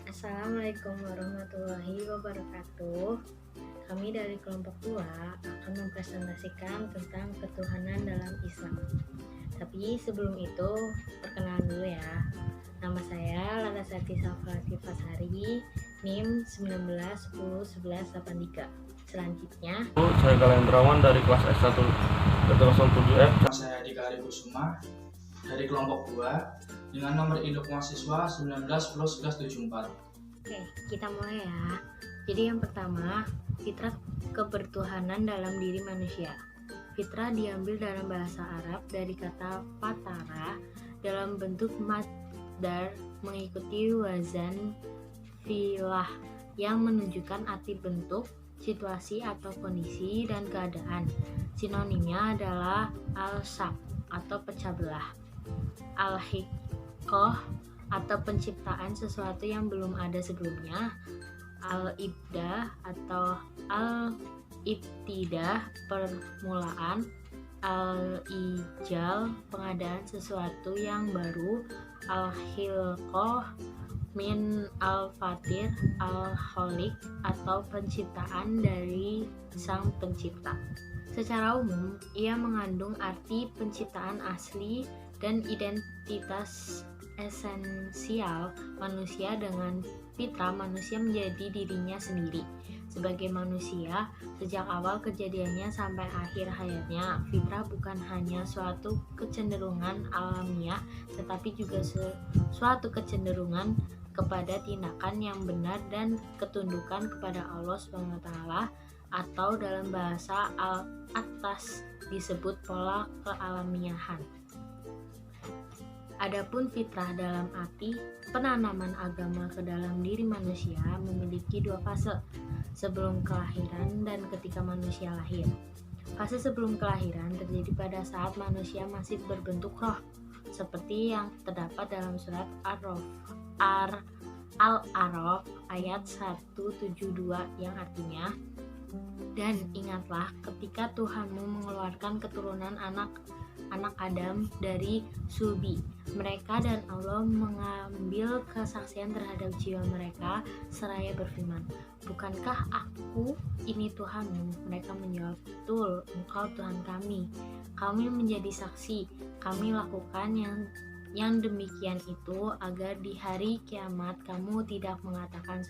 Assalamualaikum warahmatullahi wabarakatuh. Kami dari kelompok 2 akan mempresentasikan tentang ketuhanan dalam Islam. Tapi sebelum itu, perkenalan dulu ya. Nama saya Larasati Safati Fasari, NIM 19101183. Selanjutnya, Saya Galendrawan dari kelas S1 07F. Saya Dika Kusuma dari kelompok 2 dengan nomor induk mahasiswa 19101174. Oke, kita mulai ya. Jadi yang pertama, fitrah kebertuhanan dalam diri manusia. Fitrah diambil dalam bahasa Arab dari kata fatara dalam bentuk masdar mengikuti wazan filah yang menunjukkan arti bentuk, situasi atau kondisi dan keadaan. Sinonimnya adalah al-shaq atau pecah belah, al-hikoh atau penciptaan sesuatu yang belum ada sebelumnya, al-ibdah atau al-ibtidah permulaan, al-ijal pengadaan sesuatu yang baru, al-khilqoh min al-fatir al-kholiq atau penciptaan dari sang pencipta. Secara umum, ia mengandung arti penciptaan asli dan identitas esensial manusia. Dengan fitrah, manusia menjadi dirinya sendiri. Sebagai manusia, sejak awal kejadiannya sampai akhir hayatnya, fitrah bukan hanya suatu kecenderungan alamiah, tetapi juga suatu kecenderungan kepada tindakan yang benar dan ketundukan kepada Allah SWT, atau dalam bahasa al-atas disebut pola kealamiahan. Adapun fitrah dalam arti penanaman agama ke dalam diri manusia memiliki dua fase, sebelum kelahiran dan ketika manusia lahir. Fase sebelum kelahiran terjadi pada saat manusia masih berbentuk roh, seperti yang terdapat dalam surat Al-A'raf ayat 172 yang artinya, "Dan ingatlah ketika Tuhanmu mengeluarkan keturunan anak Adam dari sulbi mereka dan Allah mengambil kesaksian terhadap jiwa mereka seraya berfirman, bukankah aku ini Tuhanmu? Mereka menjawab, betul, engkau Tuhan kami. Kami menjadi saksi, kami lakukan yang demikian itu agar di hari kiamat kamu tidak mengatakan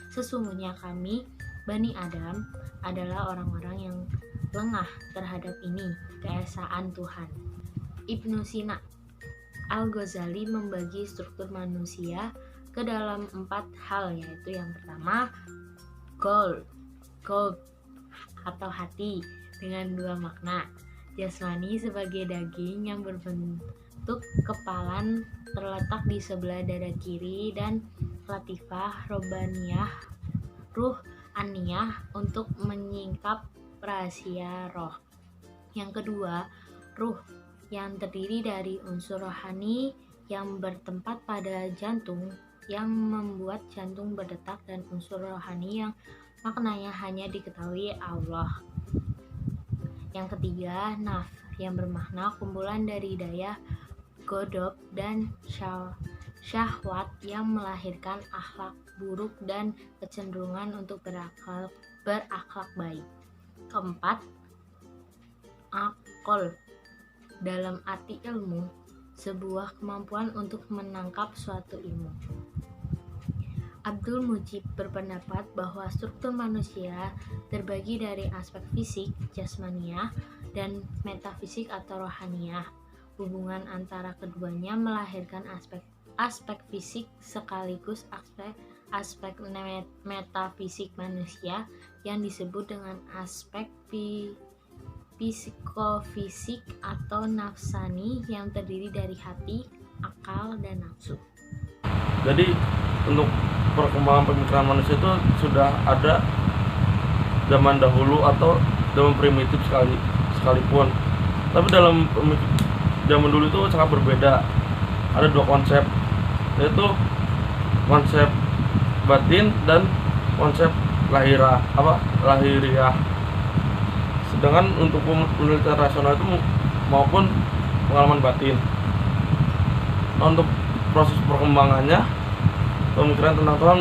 sesungguhnya kami Bani Adam adalah orang-orang yang lengah terhadap ini, keesaan Tuhan." Ibnu Sina Al-Ghazali membagi struktur manusia ke dalam 4 hal, yaitu yang pertama qalb atau hati dengan 2 makna. Jasmani sebagai daging yang berbentuk kepalan terletak di sebelah dada kiri, dan latifah robaniyah ruh aniyah untuk menyingkap rahasia roh. Yang kedua, ruh yang terdiri dari unsur rohani yang bertempat pada jantung yang membuat jantung berdetak, dan unsur rohani yang maknanya hanya diketahui Allah. Yang ketiga, nafs yang bermakna kumpulan dari daya godob dan syahwat yang melahirkan akhlak buruk dan kecenderungan untuk berakhlak baik. Keempat, akol dalam arti ilmu, sebuah kemampuan untuk menangkap suatu ilmu. Abdul Mujib berpendapat bahwa struktur manusia terbagi dari aspek fisik, jasmaniah, dan metafisik atau rohaniah. Hubungan antara keduanya melahirkan aspek fisik sekaligus aspek metafisik manusia yang disebut dengan aspek psikofisik atau nafsani yang terdiri dari hati, akal, dan nafsu. Jadi untuk perkembangan pemikiran manusia itu sudah ada zaman dahulu atau zaman primitif sekalipun. Tapi dalam zaman dulu itu sangat berbeda. Ada 2 konsep, yaitu konsep batin dan konsep lahiriah. Sedangkan untuk penelitian rasional itu maupun pengalaman batin. Nah, untuk proses perkembangannya pemikiran tentang Tuhan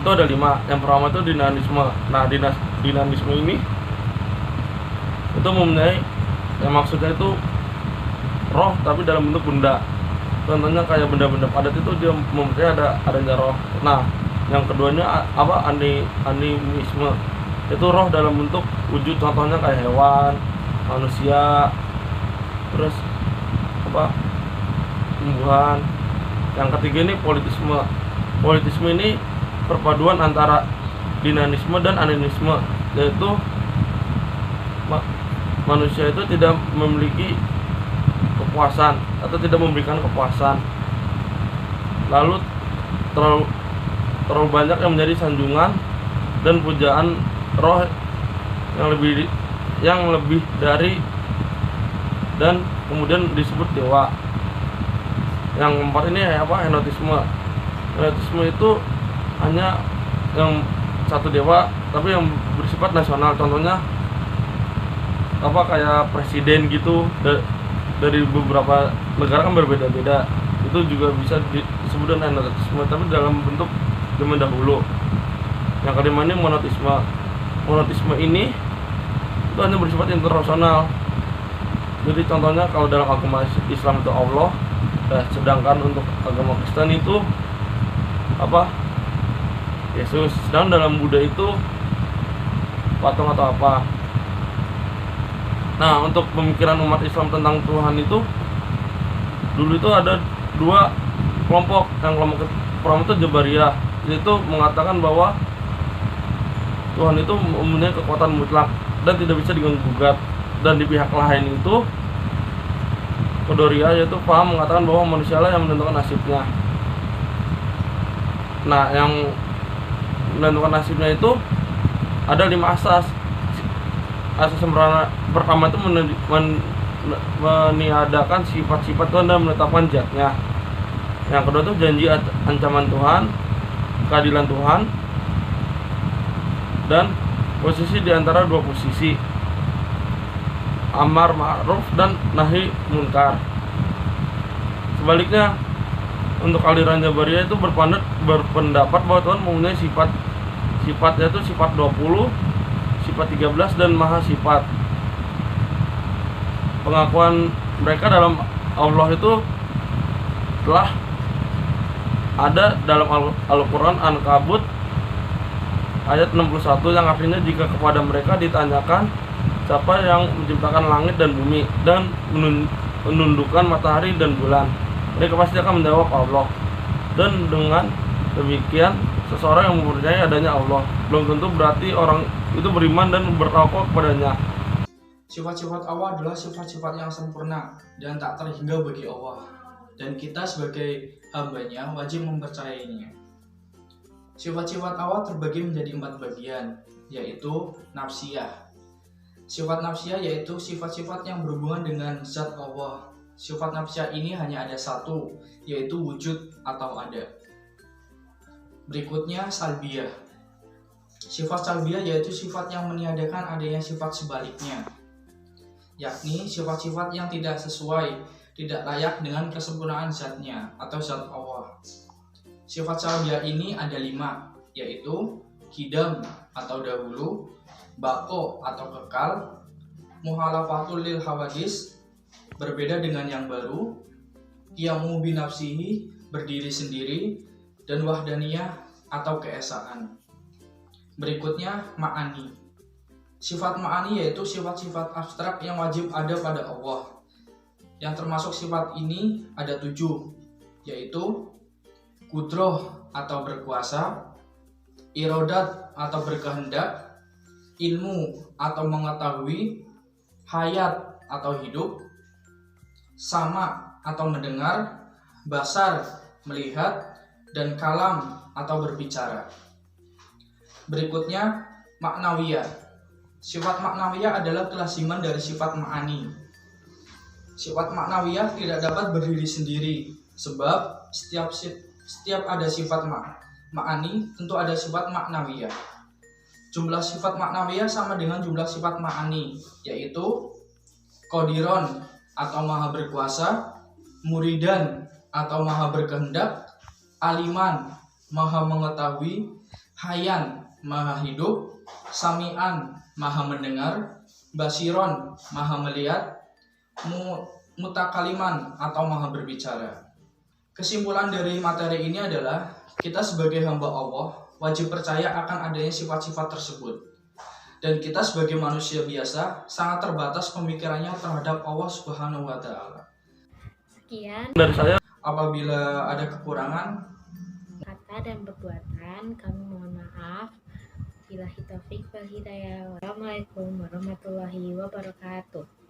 itu ada 5. Yang pertama itu dinanisme. Nah, dinanisme ini itu mempunyai yang maksudnya itu roh tapi dalam bentuk benda. Contohnya kayak benda-benda padat itu dia mempunyai adanya roh. Nah, yang keduanya animisme, itu roh dalam bentuk wujud, contohnya kayak hewan, manusia, terus tumbuhan. Yang ketiga ini politisme. Politisme ini perpaduan antara dinanisme dan animisme, yaitu manusia itu tidak memiliki kepuasan atau tidak memberikan kepuasan, lalu terlalu banyak yang menjadi sanjungan dan pujaan roh yang lebih dari, dan kemudian disebut dewa. Yang keempat ini henotisme. Henotisme itu hanya yang satu dewa tapi yang bersifat nasional, contohnya kayak presiden gitu, dari beberapa negara kan berbeda-beda, itu juga bisa disebut dengan henotisme tapi dalam bentuk zaman dahulu. Yang kelima ini monotisme. Monotisme ini itu hanya bersifat internasional. Jadi contohnya kalau dalam agama Islam itu Allah, sedangkan untuk agama Kristen itu Yesus, sedangkan dalam Buddha itu patung atau apa. Nah, untuk pemikiran umat Islam tentang Tuhan itu dulu itu ada 2 kelompok. Yang kelompok pertama itu Jabariyah, yaitu mengatakan bahwa Tuhan itu mempunyai kekuatan mutlak dan tidak bisa diganggu-gugat. Dan di pihak lain itu Qadariyah, yaitu paham mengatakan bahwa manusialah yang menentukan nasibnya. Nah, yang menentukan nasibnya itu ada 5 asas. Asas yang pertama itu meniadakan sifat-sifat Tuhan dan menetapkan zatnya. Yang kedua itu janji ancaman Tuhan, keadilan Tuhan, dan posisi di antara 2 posisi, amar ma'ruf dan nahi munkar. Sebaliknya, untuk aliran Jabariyah itu berpendapat bahwa Tuhan mempunyai sifatnya itu sifat 20, sifat 13 dan maha sifat. Pengakuan mereka dalam Allah itu telah ada dalam Al-Quran Ankabut ayat 61 yang artinya jika kepada mereka ditanyakan siapa yang menciptakan langit dan bumi dan menundukkan matahari dan bulan, mereka pasti akan menjawab Allah. Dan dengan demikian seseorang yang mempercayai adanya Allah belum tentu berarti orang itu beriman dan bertakwa kepadanya. Sifat-sifat Allah adalah sifat-sifat yang sempurna dan tak terhingga bagi Allah, dan kita sebagai hambanya wajib mempercayainya. Sifat-sifat Allah terbagi menjadi 4 bagian, yaitu nafsiyah. Sifat nafsiyah yaitu sifat-sifat yang berhubungan dengan zat Allah. Sifat nafsiyah ini hanya ada 1, yaitu wujud atau ada. Berikutnya salbiyah. Sifat salbiyah yaitu sifat yang meniadakan adanya sifat sebaliknya, yakni sifat-sifat yang tidak sesuai, tidak layak dengan kesempurnaan zatnya atau zat Allah. Sifat salbiyah ini ada 5, yaitu qidam atau dahulu, baqo atau kekal, muhalafatul lil hawadis, berbeda dengan yang baru, qiyamu binafsihi, berdiri sendiri, dan wahdaniyah atau keesaan. Berikutnya ma'ani. Sifat ma'ani yaitu sifat-sifat abstrak yang wajib ada pada Allah. Yang termasuk sifat ini ada 7, yaitu kudroh atau berkuasa, irodat atau berkehendak, ilmu atau mengetahui, hayat atau hidup, sama atau mendengar, basar melihat, dan kalam atau berbicara. Berikutnya maknawiyah. Sifat maknawiyah adalah kelasiman dari sifat ma'ani. Sifat maknawiyah tidak dapat berdiri sendiri, sebab setiap ada sifat ma'ani tentu ada sifat maknawiyah. Jumlah sifat maknawiyah sama dengan jumlah sifat ma'ani, yaitu qadiron atau maha berkuasa, muridan atau maha berkehendak, aliman maha mengetahui, Hayan, maha hidup, Sami'an, maha mendengar, Basiron, maha melihat, Mutakaliman atau maha berbicara. Kesimpulan dari materi ini adalah kita sebagai hamba Allah wajib percaya akan adanya sifat-sifat tersebut. Dan kita sebagai manusia biasa sangat terbatas pemikirannya terhadap Allah Subhanahu wa taala. Sekian Dari saya, Apabila ada kekurangan, kata dan perbuatan kami mohon maaf. Billahi taufiq wal hidayah. Wassalamualaikum warahmatullahi wabarakatuh.